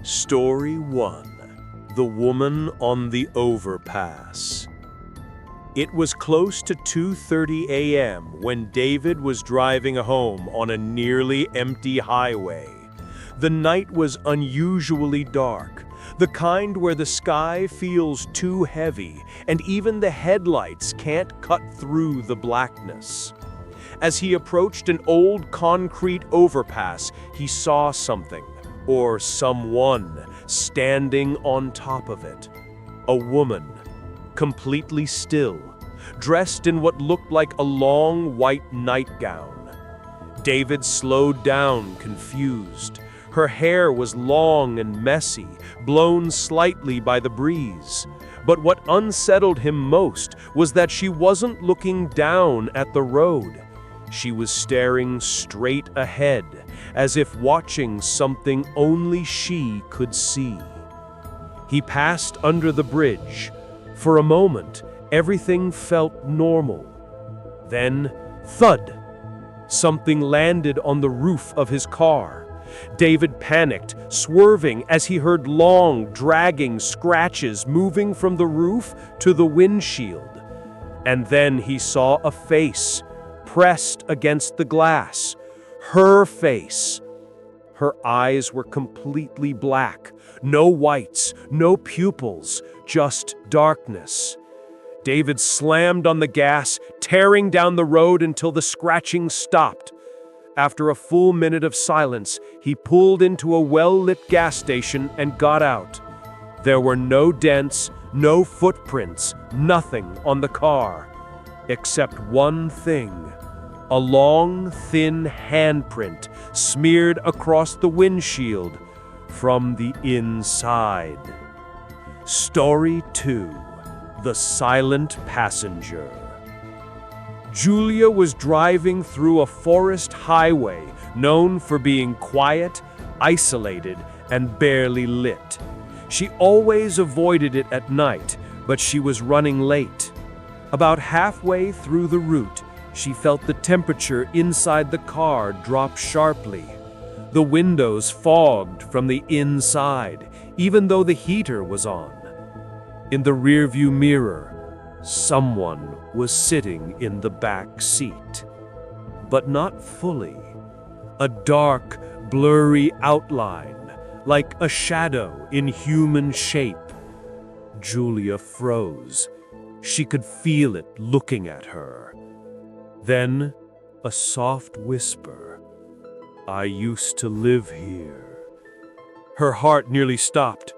Story 1. The Woman on the Overpass. It was close to 2:30 a.m. when David was driving home on a nearly empty highway. The night was unusually dark, the kind where the sky feels too heavy and even the headlights can't cut through the blackness. As he approached an old concrete overpass, he saw something, or someone, standing on top of it. A woman, completely still, dressed in what looked like a long white nightgown. David slowed down, confused. Her hair was long and messy, blown slightly by the breeze. But what unsettled him most was that she wasn't looking down at the road. She was staring straight ahead, as if watching something only she could see. He passed under the bridge. For a moment, everything felt normal. Then, thud! Something landed on the roof of his car. David panicked, swerving as he heard long, dragging scratches moving from the roof to the windshield. And then he saw a face pressed against the glass. Her face. Her eyes were completely black. No whites, no pupils, just darkness. David slammed on the gas, tearing down the road until the scratching stopped. After a full minute of silence, he pulled into a well-lit gas station and got out. There were no dents, no footprints, nothing on the car, except one thing. A long, thin handprint smeared across the windshield from the inside. Story 2. The Silent Passenger. Julia was driving through a forest highway known for being quiet, isolated, and barely lit. She always avoided it at night, but she was running late. About halfway through the route, she felt the temperature inside the car drop sharply. The windows fogged from the inside, even though the heater was on. In the rearview mirror, someone was sitting in the back seat. But not fully. A dark, blurry outline, like a shadow in human shape. Julia froze. She could feel it looking at her. Then, a soft whisper. "I used to live here." Her heart nearly stopped.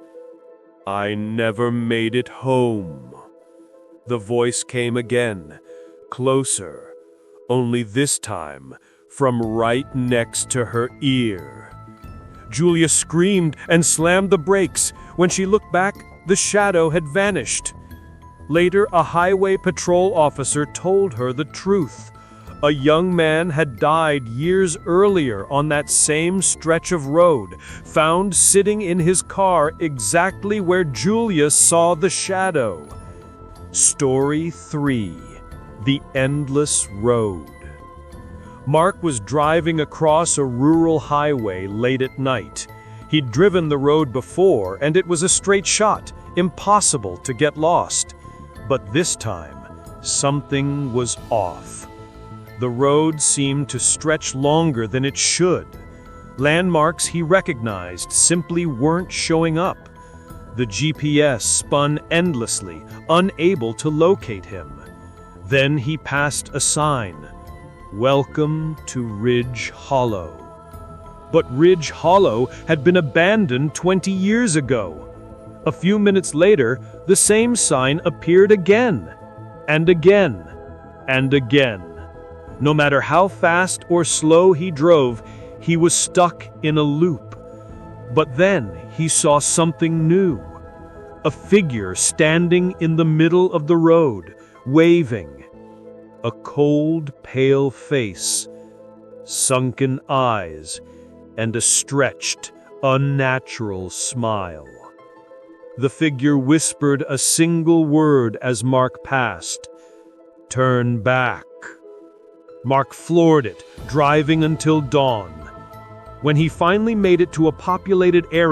"I never made it home." The voice came again, closer, only this time from right next to her ear. Julia screamed and slammed the brakes. When she looked back, the shadow had vanished. Later, a highway patrol officer told her the truth. A young man had died years earlier on that same stretch of road, found sitting in his car exactly where Julia saw the shadow. Story 3. The Endless Road. Mark was driving across a rural highway late at night. He'd driven the road before, and it was a straight shot, impossible to get lost. But this time, something was off. The road seemed to stretch longer than it should. Landmarks he recognized simply weren't showing up. The GPS spun endlessly, unable to locate him. Then he passed a sign, "Welcome to Ridge Hollow." But Ridge Hollow had been abandoned 20 years ago. A few minutes later, the same sign appeared again, and again, and again. No matter how fast or slow he drove, he was stuck in a loop. But then he saw something new. A figure standing in the middle of the road, waving. A cold, pale face, sunken eyes, and a stretched, unnatural smile. The figure whispered a single word as Mark passed. "Turn back." Mark floored it, driving until dawn. When he finally made it to a populated area,